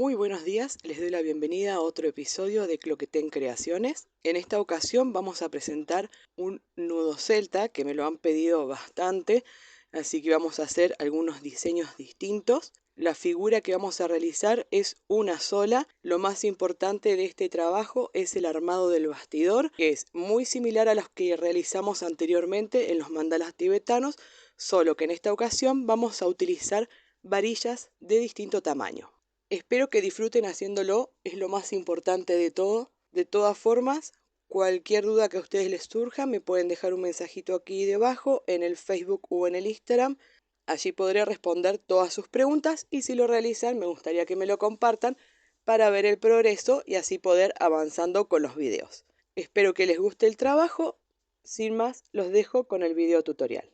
Muy buenos días, les doy la bienvenida a otro episodio de Cloquetén Creaciones. En esta ocasión vamos a presentar un nudo celta que me lo han pedido bastante, así que vamos a hacer algunos diseños distintos. La figura que vamos a realizar es una sola. Lo más importante de este trabajo es el armado del bastidor, que es muy similar a los que realizamos anteriormente en los mandalas tibetanos, solo que en esta ocasión vamos a utilizar varillas de distinto tamaño. Espero que disfruten haciéndolo, es lo más importante de todo. De todas formas, cualquier duda que a ustedes les surja, me pueden dejar un mensajito aquí debajo, en el Facebook o en el Instagram. Allí podré responder todas sus preguntas y si lo realizan, me gustaría que me lo compartan para ver el progreso y así poder avanzando con los videos. Espero que les guste el trabajo. Sin más, los dejo con el video tutorial.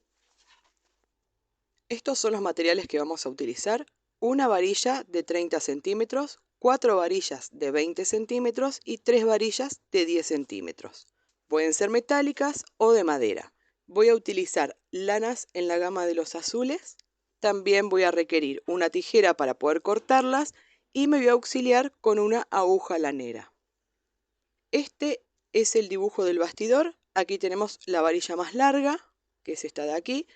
Estos son los materiales que vamos a utilizar. Una varilla de 30 centímetros, 4 varillas de 20 centímetros y 3 varillas de 10 centímetros. Pueden ser metálicas o de madera. Voy a utilizar lanas en la gama de los azules. También voy a requerir una tijera para poder cortarlas y me voy a auxiliar con una aguja lanera. Este es el dibujo del bastidor. Aquí tenemos la varilla más larga, que es esta de aquí.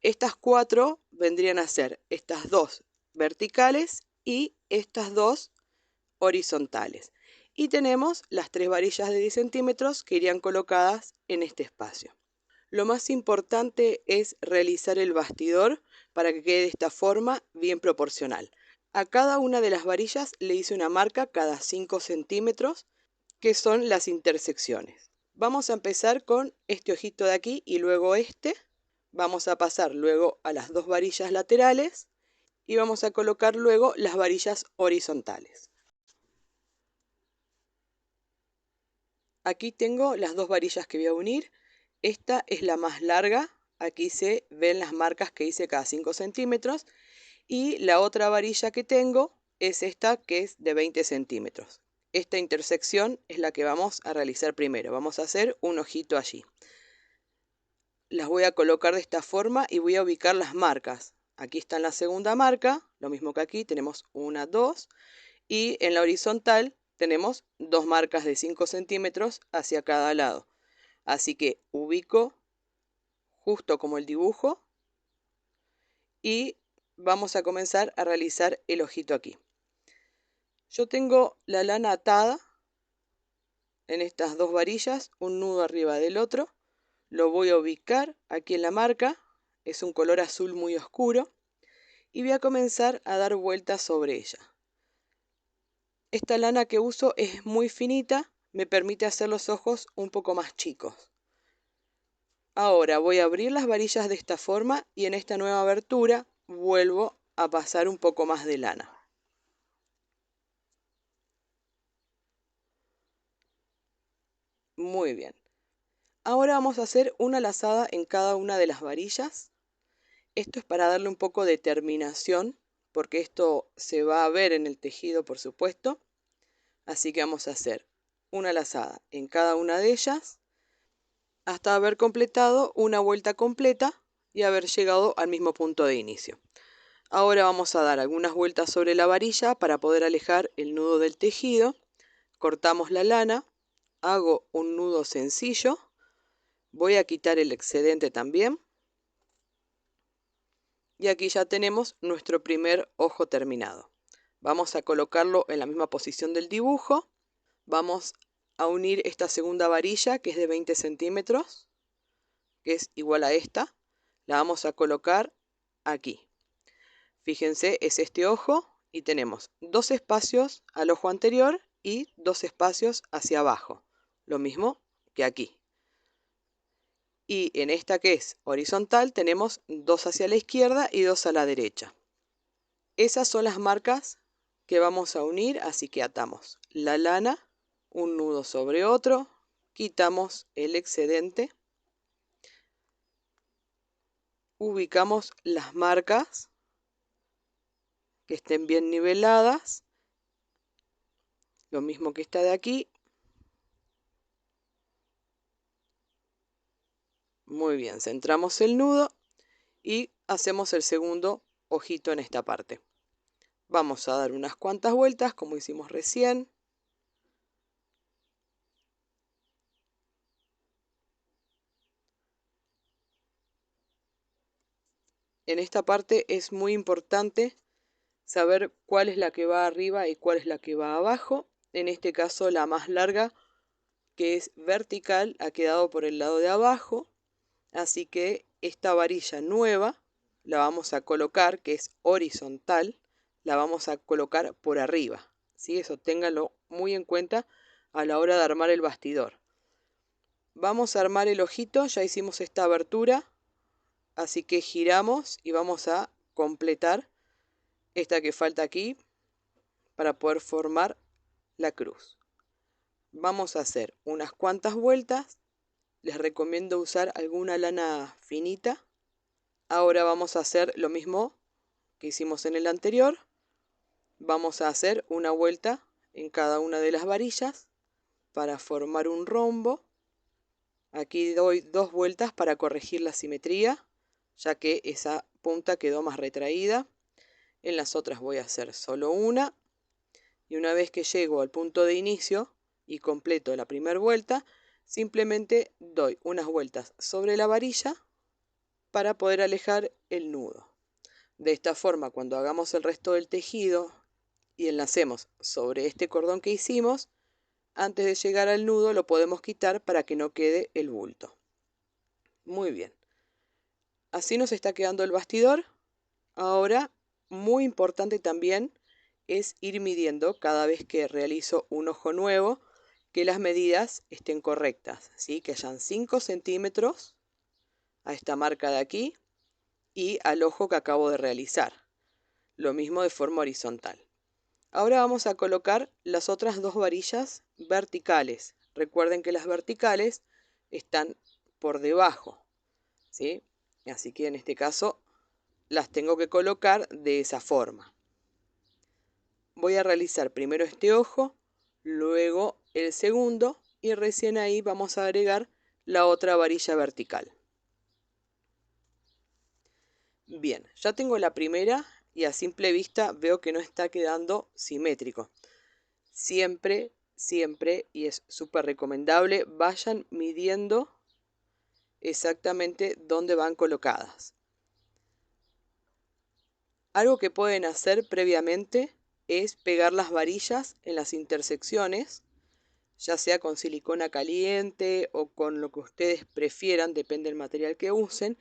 Estas 4 vendrían a ser estas 2 verticales y estas 2 horizontales. Y tenemos las 3 varillas de 10 centímetros que irían colocadas en este espacio. Lo más importante es realizar el bastidor para que quede de esta forma bien proporcional. A cada una de las varillas le hice una marca cada 5 centímetros, que son las intersecciones. Vamos a empezar con este ojito de aquí y luego este. Vamos a pasar luego a las 2 varillas laterales y vamos a colocar luego las varillas horizontales. Aquí tengo las 2 varillas que voy a unir. Esta es la más larga. Aquí se ven las marcas que hice cada 5 centímetros. Y la otra varilla que tengo es esta, que es de 20 centímetros. Esta intersección es la que vamos a realizar primero. Vamos a hacer un ojito allí. Las voy a colocar de esta forma y voy a ubicar las marcas. Aquí está en la segunda marca, lo mismo que aquí, tenemos una, 2. Y en la horizontal tenemos 2 marcas de 5 centímetros hacia cada lado. Así que ubico justo como el dibujo y vamos a comenzar a realizar el ojito aquí. Yo tengo la lana atada en estas 2 varillas, un nudo arriba del otro. Lo voy a ubicar aquí en la marca, es un color azul muy oscuro, y voy a comenzar a dar vueltas sobre ella. Esta lana que uso es muy finita, me permite hacer los ojos un poco más chicos. Ahora voy a abrir las varillas de esta forma y en esta nueva abertura vuelvo a pasar un poco más de lana. Muy bien. Ahora vamos a hacer una lazada en cada una de las varillas. Esto es para darle un poco de terminación, porque esto se va a ver en el tejido, por supuesto. Así que vamos a hacer una lazada en cada una de ellas hasta haber completado una vuelta completa y haber llegado al mismo punto de inicio. Ahora vamos a dar algunas vueltas sobre la varilla para poder alejar el nudo del tejido. Cortamos la lana, hago un nudo sencillo, voy a quitar el excedente también. Y aquí ya tenemos nuestro primer ojo terminado. Vamos a colocarlo en la misma posición del dibujo. Vamos a unir esta segunda varilla que es de 20 centímetros, que es igual a esta. La vamos a colocar aquí. Fíjense, es este ojo y tenemos 2 espacios al ojo anterior y 2 espacios hacia abajo. Lo mismo que aquí. Y en esta que es horizontal tenemos 2 hacia la izquierda y 2 a la derecha. Esas son las marcas que vamos a unir, así que atamos la lana, un nudo sobre otro, quitamos el excedente, ubicamos las marcas que estén bien niveladas, lo mismo que esta de aquí. Muy bien, centramos el nudo y hacemos el segundo ojito en esta parte. Vamos a dar unas cuantas vueltas como hicimos recién. En esta parte es muy importante saber cuál es la que va arriba y cuál es la que va abajo. En este caso la más larga, que es vertical, ha quedado por el lado de abajo. Así que esta varilla nueva la vamos a colocar, que es horizontal, la vamos a colocar por arriba. ¿Sí? Eso ténganlo muy en cuenta a la hora de armar el bastidor. Vamos a armar el ojito, ya hicimos esta abertura, así que giramos y vamos a completar esta que falta aquí para poder formar la cruz. Vamos a hacer unas cuantas vueltas. Les recomiendo usar alguna lana finita. Ahora vamos a hacer lo mismo que hicimos en el anterior. Vamos a hacer una vuelta en cada una de las varillas para formar un rombo. Aquí doy 2 vueltas para corregir la simetría, ya que esa punta quedó más retraída. En las otras voy a hacer solo una. Y una vez que llego al punto de inicio y completo la primera vuelta, simplemente doy unas vueltas sobre la varilla para poder alejar el nudo. De esta forma, cuando hagamos el resto del tejido y enlacemos sobre este cordón que hicimos, antes de llegar al nudo lo podemos quitar para que no quede el bulto. Muy bien. Así nos está quedando el bastidor. Ahora, muy importante también es ir midiendo cada vez que realizo un ojo nuevo, que las medidas estén correctas, ¿sí? Que hayan 5 centímetros a esta marca de aquí y al ojo que acabo de realizar. Lo mismo de forma horizontal. Ahora vamos a colocar las otras 2 varillas verticales. Recuerden que las verticales están por debajo, ¿sí? Así que en este caso las tengo que colocar de esa forma. Voy a realizar primero este ojo, luego el segundo y recién ahí vamos a agregar la otra varilla vertical. Bien, ya tengo la primera y a simple vista veo que no está quedando simétrico. Siempre, y es súper recomendable, vayan midiendo exactamente dónde van colocadas. Algo que pueden hacer previamente es pegar las varillas en las intersecciones, ya sea con silicona caliente o con lo que ustedes prefieran, depende del material que usen,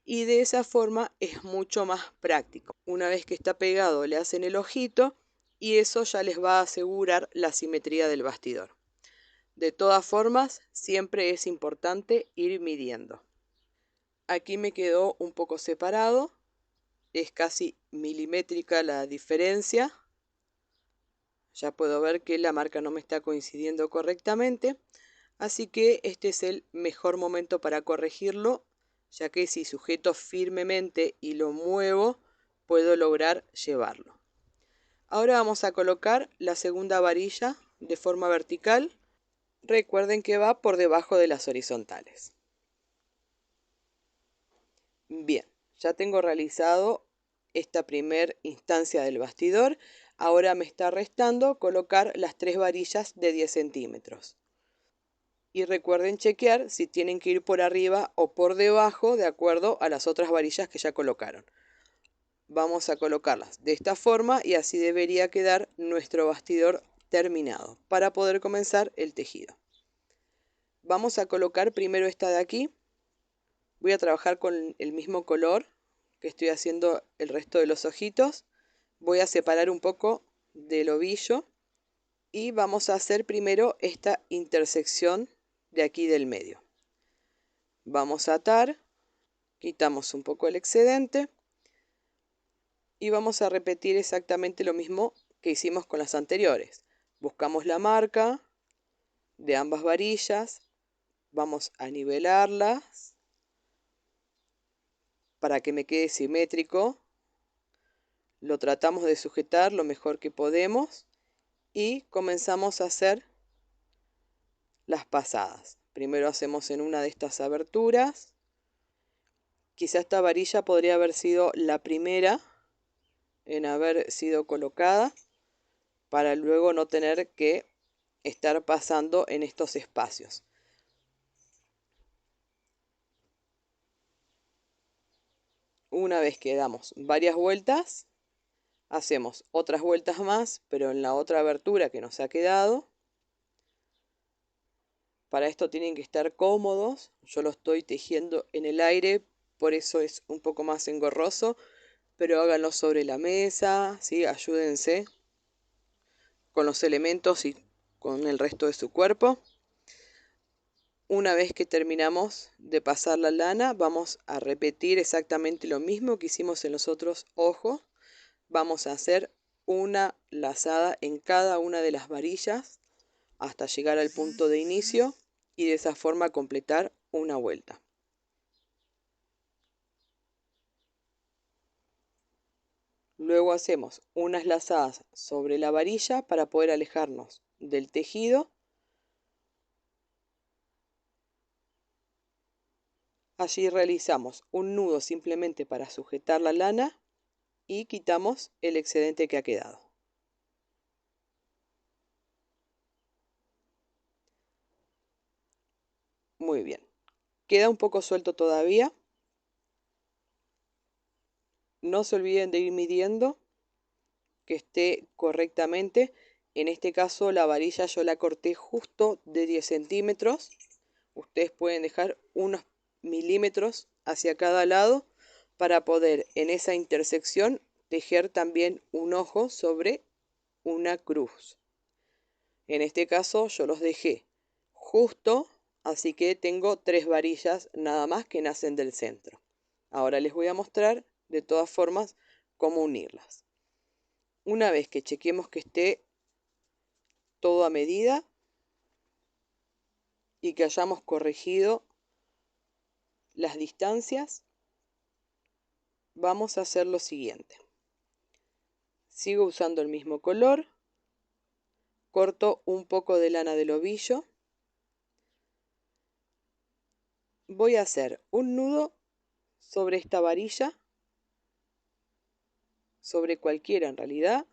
y de esa forma es mucho más práctico. Una vez que está pegado le hacen el ojito y eso ya les va a asegurar la simetría del bastidor. De todas formas, siempre es importante ir midiendo. Aquí me quedó un poco separado, es casi milimétrica la diferencia. Ya puedo ver que la marca no me está coincidiendo correctamente, así que este es el mejor momento para corregirlo, ya que si sujeto firmemente y lo muevo, puedo lograr llevarlo. Ahora vamos a colocar la segunda varilla de forma vertical. Recuerden que va por debajo de las horizontales. Bien, ya tengo realizado esta primera instancia del bastidor. Ahora me está restando colocar las 3 varillas de 10 centímetros. Y recuerden chequear si tienen que ir por arriba o por debajo de acuerdo a las otras varillas que ya colocaron. Vamos a colocarlas de esta forma y así debería quedar nuestro bastidor terminado para poder comenzar el tejido. Vamos a colocar primero esta de aquí. Voy a trabajar con el mismo color que estoy haciendo el resto de los ojitos. Voy a separar un poco del ovillo y vamos a hacer primero esta intersección de aquí del medio. Vamos a atar, quitamos un poco el excedente y vamos a repetir exactamente lo mismo que hicimos con las anteriores. Buscamos la marca de ambas varillas, vamos a nivelarlas para que me quede simétrico. Lo tratamos de sujetar lo mejor que podemos y comenzamos a hacer las pasadas. Primero hacemos en una de estas aberturas. Quizá esta varilla podría haber sido la primera en haber sido colocada para luego no tener que estar pasando en estos espacios. Una vez que damos varias vueltas, hacemos otras vueltas más, pero en la otra abertura que nos ha quedado. Para esto tienen que estar cómodos. Yo lo estoy tejiendo en el aire, por eso es un poco más engorroso, pero háganlo sobre la mesa, ¿sí? Ayúdense con los elementos y con el resto de su cuerpo. Una vez que terminamos de pasar la lana, vamos a repetir exactamente lo mismo que hicimos en los otros ojos. Vamos a hacer una lazada en cada una de las varillas hasta llegar al punto de inicio y de esa forma completar una vuelta. Luego hacemos unas lazadas sobre la varilla para poder alejarnos del tejido. Allí realizamos un nudo simplemente para sujetar la lana y quitamos el excedente que ha quedado. Muy bien. Queda un poco suelto todavía. No se olviden de ir midiendo que esté correctamente. En este caso la varilla yo la corté justo de 10 centímetros. Ustedes pueden dejar unos milímetros hacia cada lado para poder en esa intersección tejer también un ojo sobre una cruz. En este caso yo los dejé justo, así que tengo 3 varillas nada más que nacen del centro. Ahora les voy a mostrar de todas formas cómo unirlas. Una vez que chequemos que esté todo a medida y que hayamos corregido las distancias, vamos a hacer lo siguiente. Sigo usando el mismo color, corto un poco de lana del ovillo, voy a hacer un nudo sobre esta varilla, sobre cualquiera en realidad,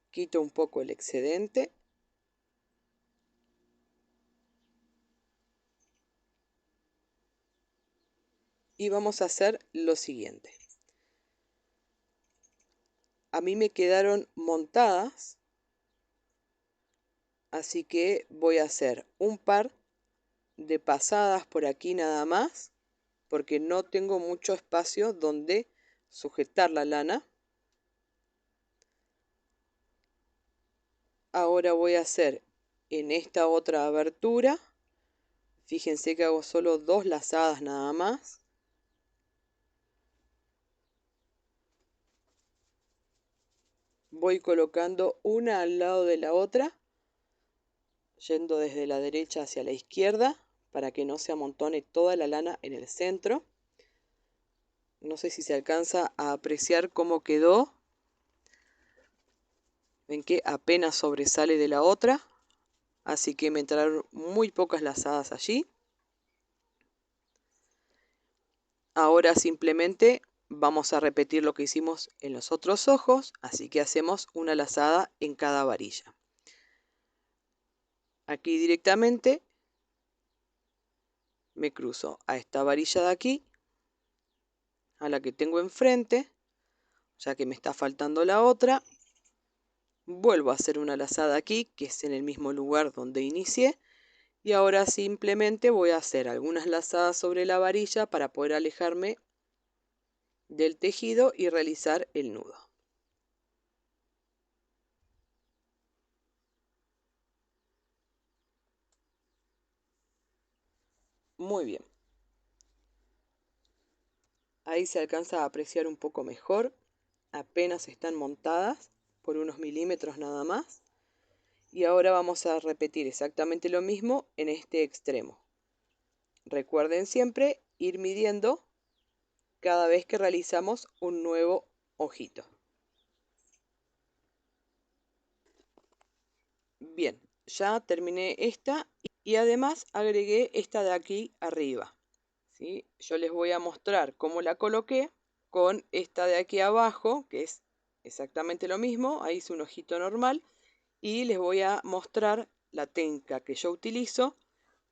quito un poco el excedente y vamos a hacer lo siguiente. A mí me quedaron montadas, así que voy a hacer un par de pasadas por aquí nada más, porque no tengo mucho espacio donde sujetar la lana. Ahora voy a hacer en esta otra abertura, fíjense que hago solo 2 lazadas nada más. Voy colocando una al lado de la otra, yendo desde la derecha hacia la izquierda, para que no se amontone toda la lana en el centro. No sé si se alcanza a apreciar cómo quedó. Ven que apenas sobresale de la otra, así que me entraron muy pocas lazadas allí. Ahora simplemente vamos a repetir lo que hicimos en los otros ojos, así que hacemos una lazada en cada varilla. Aquí directamente me cruzo a esta varilla de aquí, a la que tengo enfrente, ya que me está faltando la otra. Vuelvo a hacer una lazada aquí, que es en el mismo lugar donde inicié. Y ahora simplemente voy a hacer algunas lazadas sobre la varilla para poder alejarme del tejido y realizar el nudo. Muy bien. Ahí se alcanza a apreciar un poco mejor. Apenas están montadas por unos milímetros nada más. Y ahora vamos a repetir exactamente lo mismo en este extremo. Recuerden siempre ir midiendo cada vez que realizamos un nuevo ojito. Bien, ya terminé esta y además agregué esta de aquí arriba, ¿sí? Yo les voy a mostrar cómo la coloqué con esta de aquí abajo, que es exactamente lo mismo. Ahí hice un ojito normal y les voy a mostrar la técnica que yo utilizo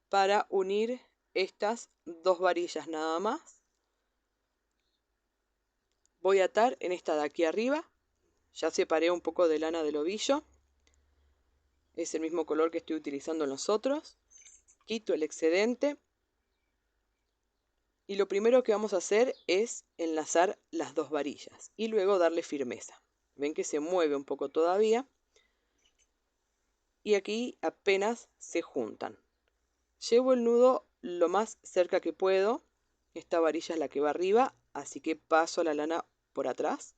para unir estas dos varillas nada más. Voy a atar en esta de aquí arriba. Ya separé un poco de lana del ovillo. Es el mismo color que estoy utilizando en los otros. Quito el excedente. Y lo primero que vamos a hacer es enlazar las dos varillas y luego darle firmeza. Ven que se mueve un poco todavía. Y aquí apenas se juntan. Llevo el nudo lo más cerca que puedo. Esta varilla es la que va arriba, así que paso la lana por atrás.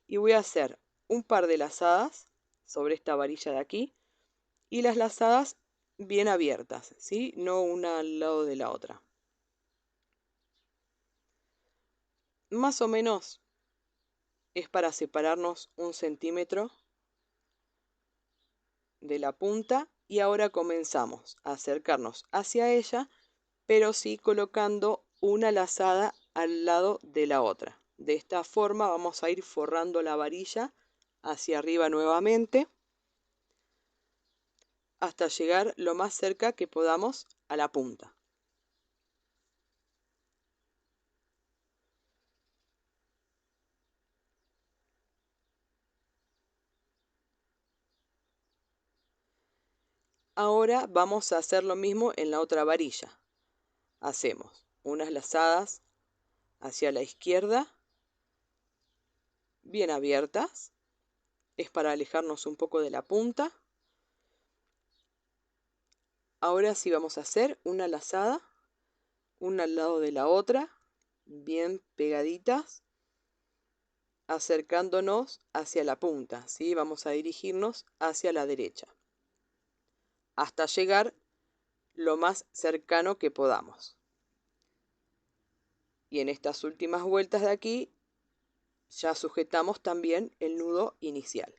Y voy a hacer un par de lazadas sobre esta varilla de aquí. Y las lazadas bien abiertas, ¿sí? No una al lado de la otra. Más o menos es para separarnos 1 centímetro de la punta. Y ahora comenzamos a acercarnos hacia ella, pero sí colocando una lazada al lado de la otra. De esta forma vamos a ir forrando la varilla hacia arriba nuevamente hasta llegar lo más cerca que podamos a la punta. Ahora vamos a hacer lo mismo en la otra varilla. Hacemos unas lazadas hacia la izquierda, bien abiertas. Es para alejarnos un poco de la punta. Ahora sí vamos a hacer una lazada, una al lado de la otra, bien pegaditas, acercándonos hacia la punta, ¿sí? Vamos a dirigirnos hacia la derecha, hasta llegar lo más cercano que podamos. Y en estas últimas vueltas de aquí, ya sujetamos también el nudo inicial.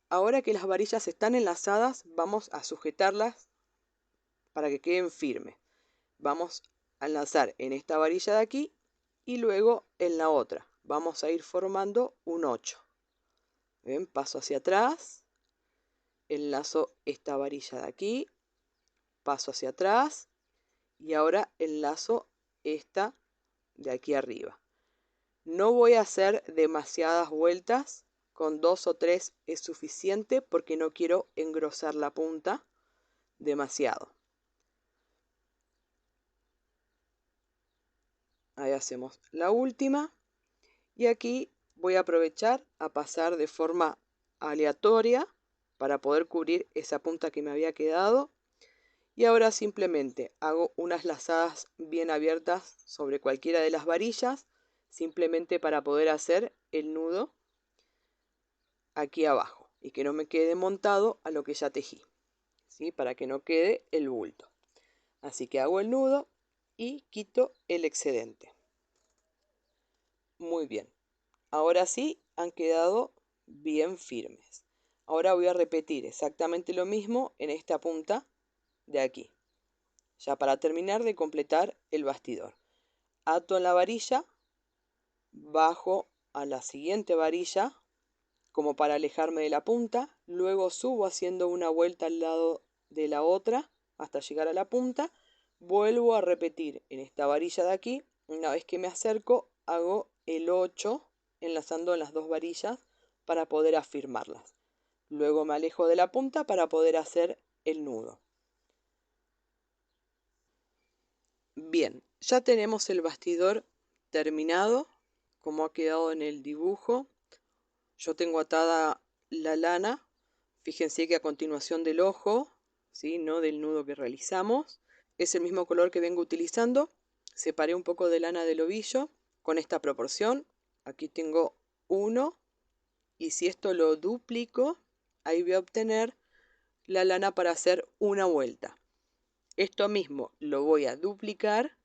Ahora que las varillas están enlazadas, vamos a sujetarlas para que queden firmes. Vamos a enlazar en esta varilla de aquí y luego en la otra. Vamos a ir formando un 8. ¿Ven? Paso hacia atrás, enlazo esta varilla de aquí, paso hacia atrás y ahora enlazo esta de aquí arriba. No voy a hacer demasiadas vueltas, con 2 o 3 es suficiente porque no quiero engrosar la punta demasiado. Ahí hacemos la última y aquí voy a aprovechar a pasar de forma aleatoria para poder cubrir esa punta que me había quedado. Y ahora simplemente hago unas lazadas bien abiertas sobre cualquiera de las varillas, simplemente para poder hacer el nudo aquí abajo y que no me quede montado a lo que ya tejí, ¿sí? Para que no quede el bulto. Así que hago el nudo y quito el excedente. Muy bien. Ahora sí han quedado bien firmes. Ahora voy a repetir exactamente lo mismo en esta punta de aquí. Ya para terminar de completar el bastidor. Ato en la varilla, bajo a la siguiente varilla como para alejarme de la punta, luego subo haciendo una vuelta al lado de la otra hasta llegar a la punta, vuelvo a repetir en esta varilla de aquí, una vez que me acerco hago el 8 enlazando en las dos varillas para poder afirmarlas. Luego me alejo de la punta para poder hacer el nudo. Bien, ya tenemos el bastidor terminado, como ha quedado en el dibujo. Yo tengo atada la lana, fíjense que a continuación del ojo, ¿sí? No del nudo que realizamos, es el mismo color que vengo utilizando. Separé un poco de lana del ovillo con esta proporción. Aquí tengo 1 y si esto lo duplico, ahí voy a obtener la lana para hacer una vuelta. Esto mismo lo voy a duplicar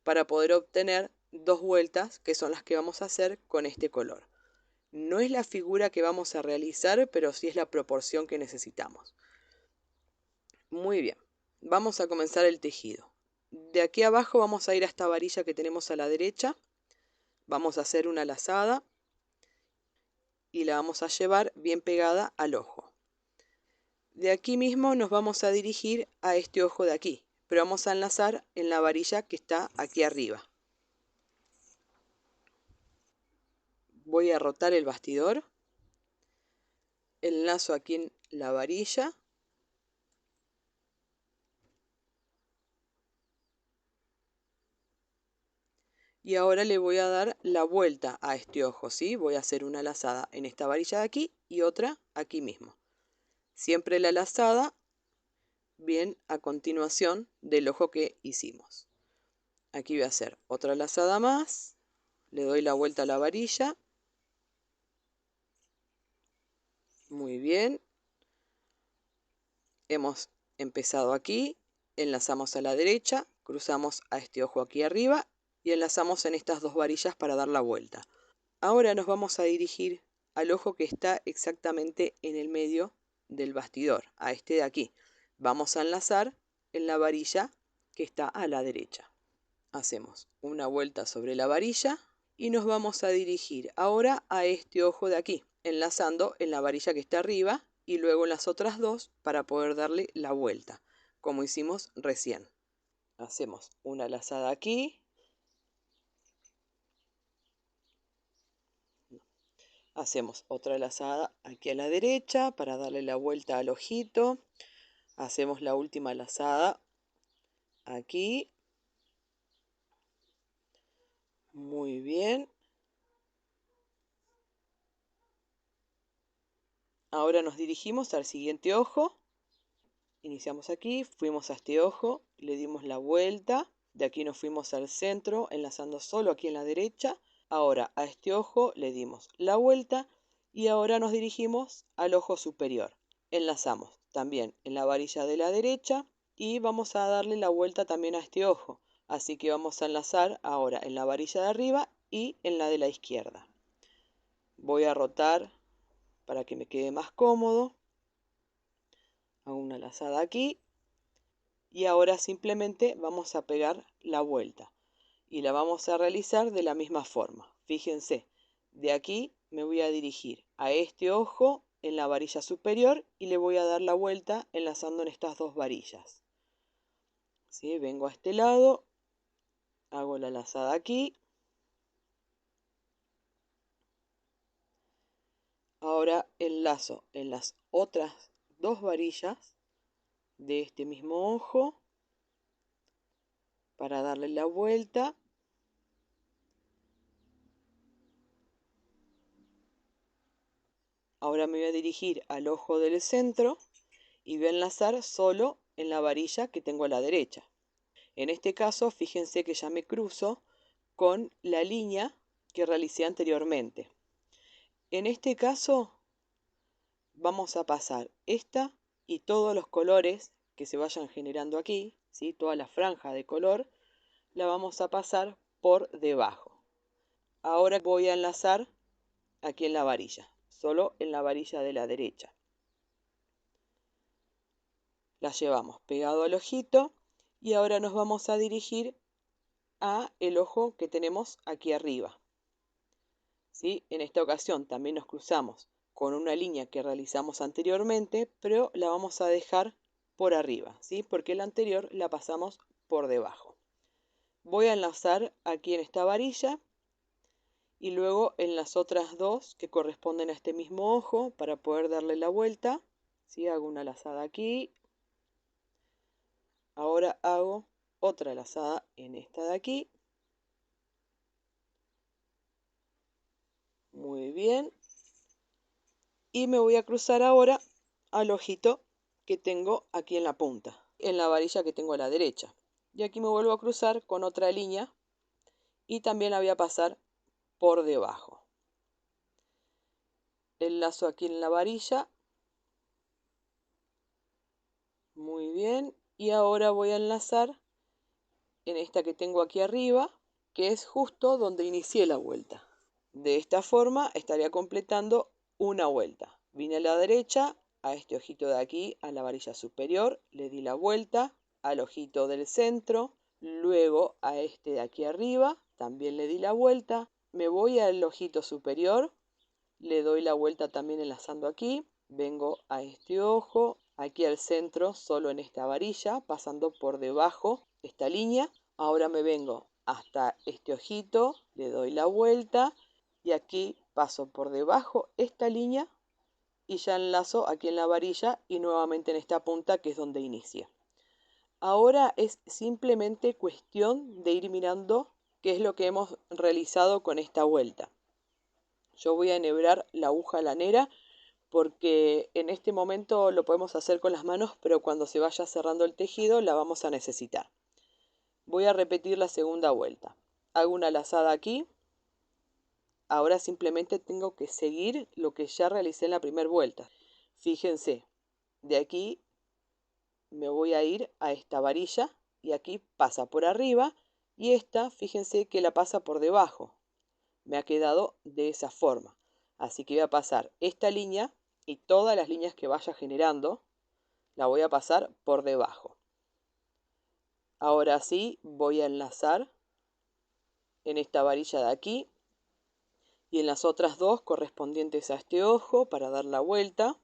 para poder obtener 2 vueltas, que son las que vamos a hacer con este color. No es la figura que vamos a realizar, pero sí es la proporción que necesitamos. Muy bien, vamos a comenzar el tejido. De aquí abajo vamos a ir a esta varilla que tenemos a la derecha. Vamos a hacer una lazada y la vamos a llevar bien pegada al ojo. De aquí mismo nos vamos a dirigir a este ojo de aquí, pero vamos a enlazar en la varilla que está aquí arriba. Voy a rotar el bastidor, enlazo aquí en la varilla y ahora le voy a dar la vuelta a este ojo, ¿sí? Voy a hacer una lazada en esta varilla de aquí y otra aquí mismo. Siempre la lazada bien a continuación del ojo que hicimos. Aquí voy a hacer otra lazada más, le doy la vuelta a la varilla. Muy bien. Hemos empezado aquí, enlazamos a la derecha, cruzamos a este ojo aquí arriba y enlazamos en estas dos varillas para dar la vuelta. Ahora nos vamos a dirigir al ojo que está exactamente en el medio del bastidor, a este de aquí. Vamos a enlazar en la varilla que está a la derecha. Hacemos una vuelta sobre la varilla y nos vamos a dirigir ahora a este ojo de aquí, enlazando en la varilla que está arriba y luego en las otras dos para poder darle la vuelta, como hicimos recién. Hacemos una lazada aquí, hacemos otra lazada aquí a la derecha para darle la vuelta al ojito, hacemos la última lazada aquí, muy bien. Ahora nos dirigimos al siguiente ojo. Iniciamos aquí, fuimos a este ojo, le dimos la vuelta, de aquí nos fuimos al centro, enlazando solo aquí en la derecha. Ahora a este ojo le dimos la vuelta y ahora nos dirigimos al ojo superior. Enlazamos también en la varilla de la derecha y vamos a darle la vuelta también a este ojo. Así que vamos a enlazar ahora en la varilla de arriba y en la de la izquierda. Voy a rotar para que me quede más cómodo. Hago una lazada aquí y ahora simplemente vamos a pegar la vuelta y la vamos a realizar de la misma forma. Fíjense, de aquí me voy a dirigir a este ojo en la varilla superior y le voy a dar la vuelta enlazando en estas dos varillas. ¿Sí? Vengo a este lado, hago la lazada aquí. Ahora enlazo en las otras dos varillas de este mismo ojo para darle la vuelta. Ahora me voy a dirigir al ojo del centro y voy a enlazar solo en la varilla que tengo a la derecha. En este caso, fíjense que ya me cruzo con la línea que realicé anteriormente. En este caso, vamos a pasar esta y todos los colores que se vayan generando aquí, ¿sí? Toda la franja de color, la vamos a pasar por debajo. Ahora voy a enlazar aquí en la varilla, solo en la varilla de la derecha. La llevamos pegado al ojito y ahora nos vamos a dirigir a el ojo que tenemos aquí arriba. ¿Sí? En esta ocasión también nos cruzamos con una línea que realizamos anteriormente, pero la vamos a dejar por arriba, ¿sí? Porque la anterior la pasamos por debajo. Voy a enlazar aquí en esta varilla y luego en las otras dos que corresponden a este mismo ojo para poder darle la vuelta. ¿Sí? Hago una lazada aquí. Ahora hago otra lazada en esta de aquí. Muy bien. Y me voy a cruzar ahora al ojito que tengo aquí en la punta, en la varilla que tengo a la derecha. Y aquí me vuelvo a cruzar con otra línea y también la voy a pasar por debajo. Enlazo aquí en la varilla. Muy bien. Y ahora voy a enlazar en esta que tengo aquí arriba, que es justo donde inicié la vuelta. De esta forma estaría completando una vuelta. Vine a la derecha, a este ojito de aquí, a la varilla superior, le di la vuelta, al ojito del centro, Luego a este de aquí arriba también le di la vuelta. Me voy al ojito superior, le doy la vuelta también enlazando aquí. Vengo a este ojo, aquí al centro, solo en esta varilla, pasando por debajo esta línea. Ahora me vengo hasta este ojito, le doy la vuelta y aquí paso por debajo esta línea y ya enlazo aquí en la varilla y nuevamente en esta punta que es donde inicia. Ahora es simplemente cuestión de ir mirando qué es lo que hemos realizado con esta vuelta. Yo voy a enhebrar la aguja lanera porque en este momento lo podemos hacer con las manos, pero cuando se vaya cerrando el tejido la vamos a necesitar. Voy a repetir la segunda vuelta. Hago una lazada aquí. Ahora simplemente tengo que seguir lo que ya realicé en la primera vuelta. Fíjense, de aquí me voy a ir a esta varilla y aquí pasa por arriba y esta, fíjense que la pasa por debajo. Me ha quedado de esa forma. Así que voy a pasar esta línea y todas las líneas que vaya generando, la voy a pasar por debajo. Ahora sí voy a enlazar en esta varilla de aquí y en las otras dos correspondientes a este ojo para dar la vuelta.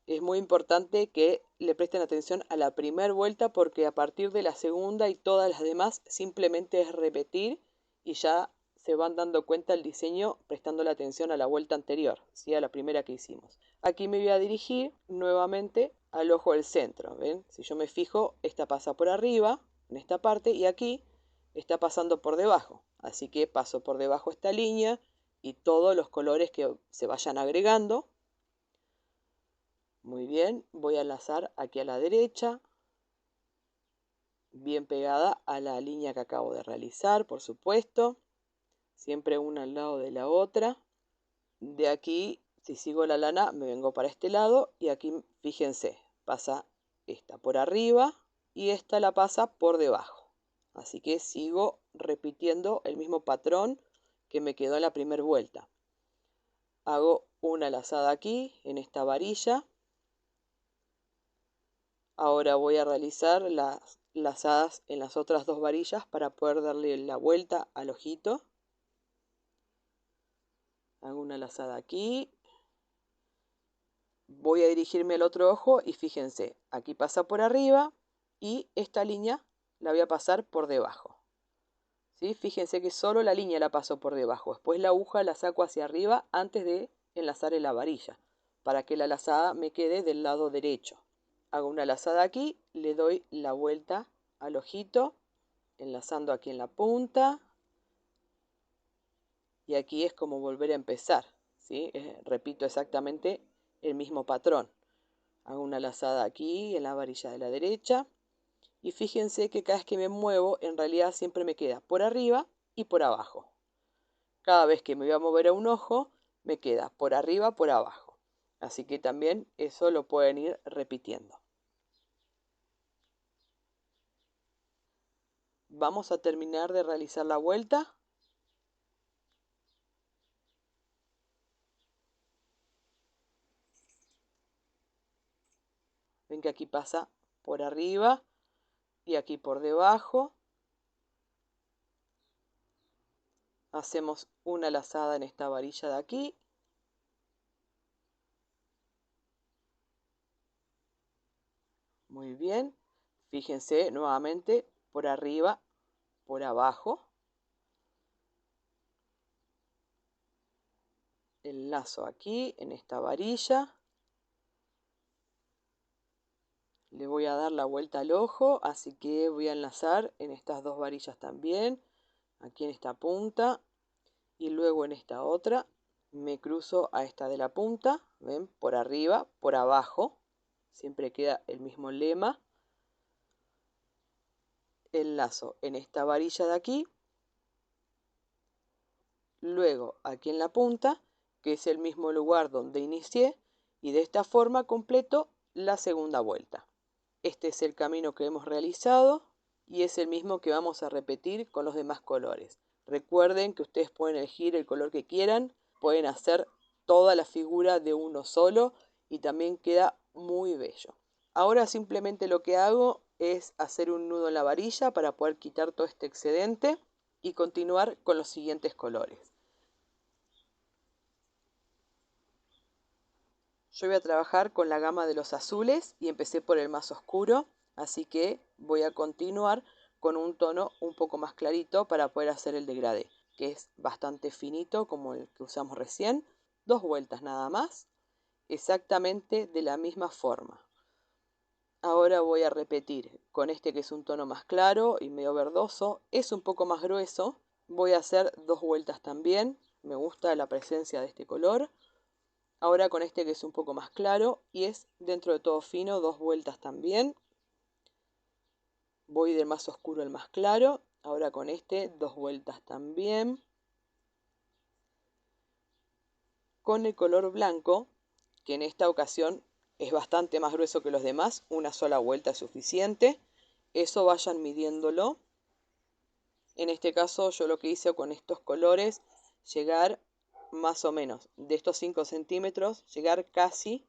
Es muy importante que le presten atención a la primera vuelta porque a partir de la segunda y todas las demás simplemente es repetir y ya se van dando cuenta el diseño prestando la atención a la vuelta anterior, ¿sí? A la primera que hicimos. Aquí me voy a dirigir nuevamente al ojo del centro. ¿Ven? Si yo me fijo, esta pasa por arriba, en esta parte, y aquí está pasando por debajo. Así que paso por debajo esta línea y todos los colores que se vayan agregando. Muy bien, voy a enlazar aquí a la derecha, bien pegada a la línea que acabo de realizar, por supuesto, siempre una al lado de la otra. De aquí, si sigo la lana, me vengo para este lado y aquí, fíjense, pasa esta por arriba y esta la pasa por debajo. Así que sigo repitiendo el mismo patrón que me quedó en la primera vuelta. Hago una lazada aquí, en esta varilla. Ahora voy a realizar las lazadas en las otras dos varillas para poder darle la vuelta al ojito. Hago una lazada aquí. Voy a dirigirme al otro ojo y fíjense, aquí pasa por arriba y esta línea la voy a pasar por debajo. ¿Sí? Fíjense que solo la línea la paso por debajo. Después la aguja la saco hacia arriba antes de enlazar en la varilla, para que la lazada me quede del lado derecho. Hago una lazada aquí, le doy la vuelta al ojito, enlazando aquí en la punta. Y aquí es como volver a empezar, ¿sí? Repito exactamente el mismo patrón. Hago una lazada aquí en la varilla de la derecha. Y fíjense que cada vez que me muevo, en realidad siempre me queda por arriba y por abajo. Cada vez que me voy a mover a un ojo, me queda por arriba, por abajo. Así que también eso lo pueden ir repitiendo. Vamos a terminar de realizar la vuelta. Ven que aquí pasa por arriba y aquí por debajo. Hacemos una lazada en esta varilla de aquí. Muy bien. Fíjense nuevamente por arriba, por abajo. Enlazo aquí en esta varilla. Le voy a dar la vuelta al ojo, así que voy a enlazar en estas dos varillas también. Aquí en esta punta y luego en esta otra. Me cruzo a esta de la punta, ¿ven? Por arriba, por abajo. Siempre queda el mismo lema. Enlazo en esta varilla de aquí. Luego aquí en la punta, que es el mismo lugar donde inicié, y de esta forma completo la segunda vuelta. Este es el camino que hemos realizado y es el mismo que vamos a repetir con los demás colores. Recuerden que ustedes pueden elegir el color que quieran, pueden hacer toda la figura de uno solo y también queda muy bello. Ahora simplemente lo que hago es hacer un nudo en la varilla para poder quitar todo este excedente y continuar con los siguientes colores. Yo voy a trabajar con la gama de los azules y empecé por el más oscuro, así que voy a continuar con un tono un poco más clarito para poder hacer el degradé, que es bastante finito como el que usamos recién. 2 vueltas nada más, exactamente de la misma forma. Ahora voy a repetir con este que es un tono más claro y medio verdoso, es un poco más grueso. Voy a hacer 2 vueltas también, me gusta la presencia de este color. Ahora con este que es un poco más claro y es dentro de todo fino, 2 vueltas también. Voy del más oscuro al más claro. Ahora con este 2 vueltas también. Con el color blanco, que en esta ocasión es bastante más grueso que los demás, una sola vuelta es suficiente. Eso vayan midiéndolo. En este caso yo lo que hice con estos colores, llegar más o menos de estos 5 centímetros, llegar casi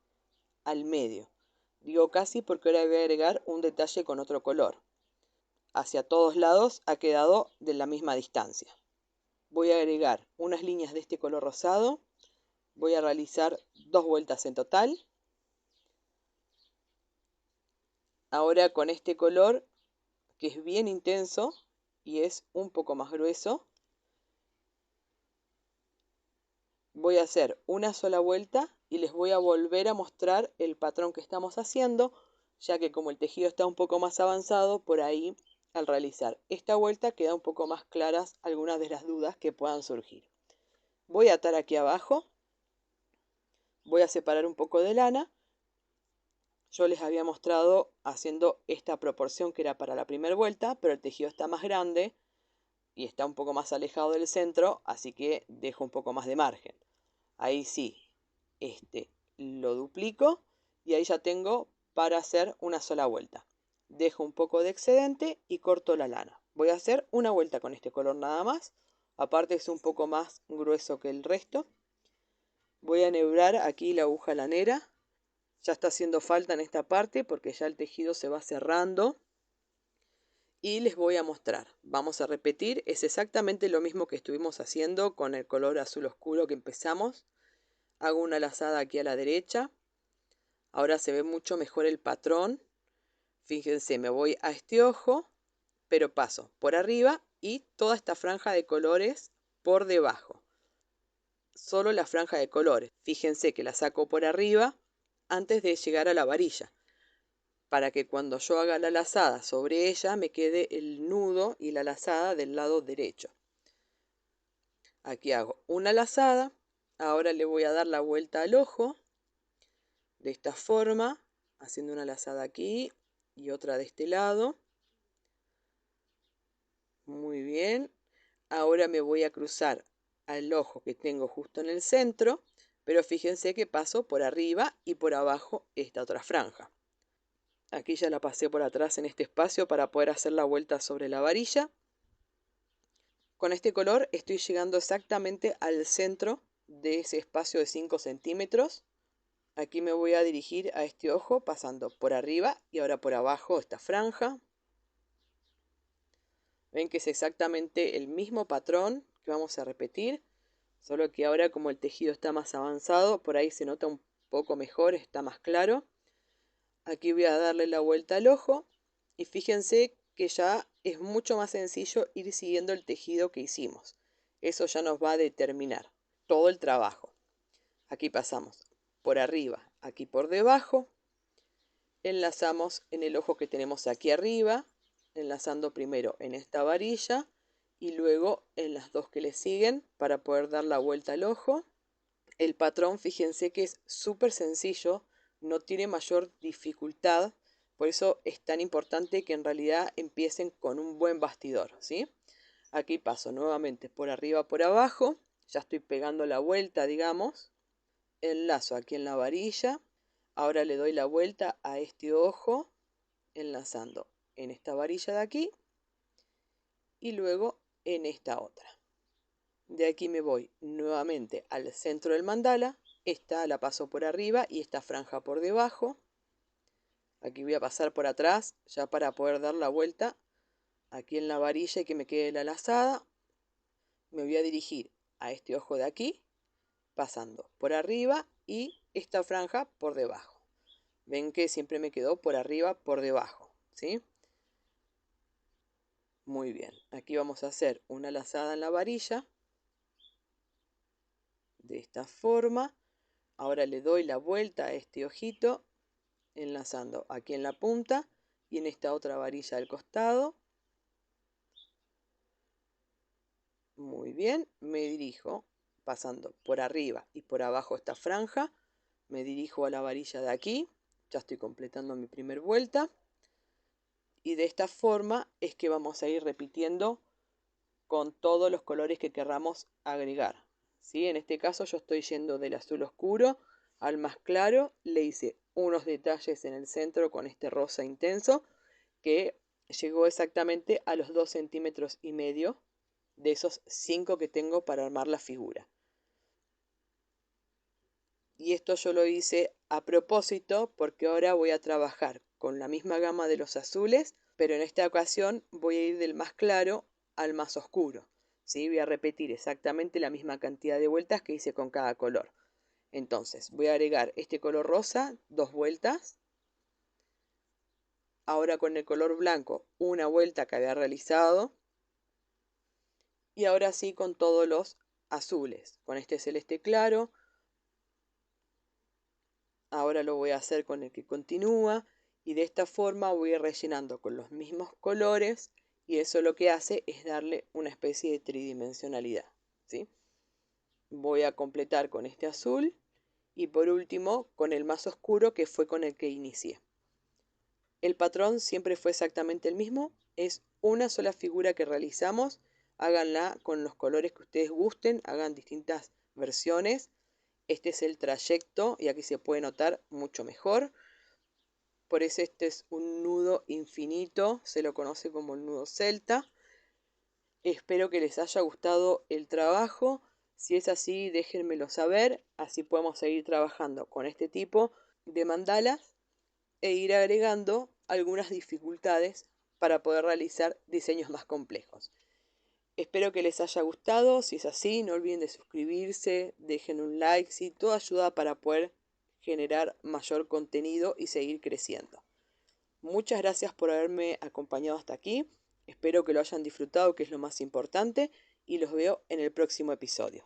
al medio. Digo casi porque ahora voy a agregar un detalle con otro color. Hacia todos lados ha quedado de la misma distancia. Voy a agregar unas líneas de este color rosado. Voy a realizar 2 vueltas en total. Ahora con este color que es bien intenso y es un poco más grueso, voy a hacer una sola vuelta y les voy a volver a mostrar el patrón que estamos haciendo, ya que como el tejido está un poco más avanzado, por ahí al realizar esta vuelta queda un poco más claras algunas de las dudas que puedan surgir. Voy a atar aquí abajo, voy a separar un poco de lana. Yo les había mostrado haciendo esta proporción que era para la primera vuelta, pero el tejido está más grande y está un poco más alejado del centro, así que dejo un poco más de margen. Ahí sí, lo duplico y ahí ya tengo para hacer una sola vuelta. Dejo un poco de excedente y corto la lana. Voy a hacer una vuelta con este color nada más. Aparte es un poco más grueso que el resto. Voy a enhebrar aquí la aguja lanera. Ya está haciendo falta en esta parte porque ya el tejido se va cerrando. Y les voy a mostrar. Vamos a repetir. Es exactamente lo mismo que estuvimos haciendo con el color azul oscuro que empezamos. Hago una lazada aquí a la derecha. Ahora se ve mucho mejor el patrón. Fíjense, me voy a este ojo, pero paso por arriba y toda esta franja de colores por debajo. Solo la franja de colores. Fíjense que la saco por arriba antes de llegar a la varilla, para que cuando yo haga la lazada sobre ella me quede el nudo y la lazada del lado derecho. Aquí hago una lazada. Ahora le voy a dar la vuelta al ojo de esta forma, haciendo una lazada aquí y otra de este lado. Muy bien. Ahora me voy a cruzar al ojo que tengo justo en el centro, pero fíjense que paso por arriba y por abajo esta otra franja. Aquí ya la pasé por atrás en este espacio para poder hacer la vuelta sobre la varilla. Con este color estoy llegando exactamente al centro de ese espacio de 5 centímetros. Aquí me voy a dirigir a este ojo pasando por arriba y ahora por abajo esta franja. Ven que es exactamente el mismo patrón que vamos a repetir, solo que ahora como el tejido está más avanzado, por ahí se nota un poco mejor, está más claro. Aquí voy a darle la vuelta al ojo y fíjense que ya es mucho más sencillo ir siguiendo el tejido que hicimos. Eso ya nos va a determinar todo el trabajo. Aquí pasamos por arriba, aquí por debajo. Enlazamos en el ojo que tenemos aquí arriba, enlazando primero en esta varilla y luego en las dos que le siguen para poder dar la vuelta al ojo. El patrón, fíjense que es súper sencillo, no tiene mayor dificultad, por eso es tan importante que en realidad empiecen con un buen bastidor, ¿sí? Aquí paso nuevamente por arriba, por abajo, ya estoy pegando la vuelta, digamos, enlazo aquí en la varilla. Ahora le doy la vuelta a este ojo, enlazando en esta varilla de aquí y luego en esta otra. De aquí me voy nuevamente al centro del mandala. Esta la paso por arriba y esta franja por debajo. Aquí voy a pasar por atrás ya para poder dar la vuelta aquí en la varilla y que me quede la lazada. Me voy a dirigir a este ojo de aquí, pasando por arriba y esta franja por debajo. Ven que siempre me quedó por arriba, por debajo, ¿sí? Muy bien, aquí vamos a hacer una lazada en la varilla, de esta forma. Ahora le doy la vuelta a este ojito, enlazando aquí en la punta y en esta otra varilla al costado. Muy bien, me dirijo pasando por arriba y por abajo esta franja. Me dirijo a la varilla de aquí, ya estoy completando mi primera vuelta. Y de esta forma es que vamos a ir repitiendo con todos los colores que querramos agregar, ¿sí? En este caso yo estoy yendo del azul oscuro al más claro. Le hice unos detalles en el centro con este rosa intenso que llegó exactamente a los 2,5 centímetros de esos 5 que tengo para armar la figura. Y esto yo lo hice a propósito porque ahora voy a trabajar con la misma gama de los azules, pero en esta ocasión voy a ir del más claro al más oscuro, ¿sí? Voy a repetir exactamente la misma cantidad de vueltas que hice con cada color. Entonces voy a agregar este color rosa 2 vueltas. Ahora con el color blanco una vuelta que había realizado. Y ahora sí con todos los azules, con este celeste claro. Ahora lo voy a hacer con el que continúa y de esta forma voy a ir rellenando con los mismos colores y eso lo que hace es darle una especie de tridimensionalidad, ¿sí? Voy a completar con este azul y por último con el más oscuro que fue con el que inicié. El patrón siempre fue exactamente el mismo, es una sola figura que realizamos. Háganla con los colores que ustedes gusten, hagan distintas versiones. Este es el trayecto y aquí se puede notar mucho mejor. Por eso este es un nudo infinito, se lo conoce como el nudo celta. Espero que les haya gustado el trabajo. Si es así, déjenmelo saber, así podemos seguir trabajando con este tipo de mandalas e ir agregando algunas dificultades para poder realizar diseños más complejos. Espero que les haya gustado. Si es así, no olviden de suscribirse, dejen un like, ¿sí? Todo ayuda para poder generar mayor contenido y seguir creciendo. Muchas gracias por haberme acompañado hasta aquí. Espero que lo hayan disfrutado, que es lo más importante, y los veo en el próximo episodio.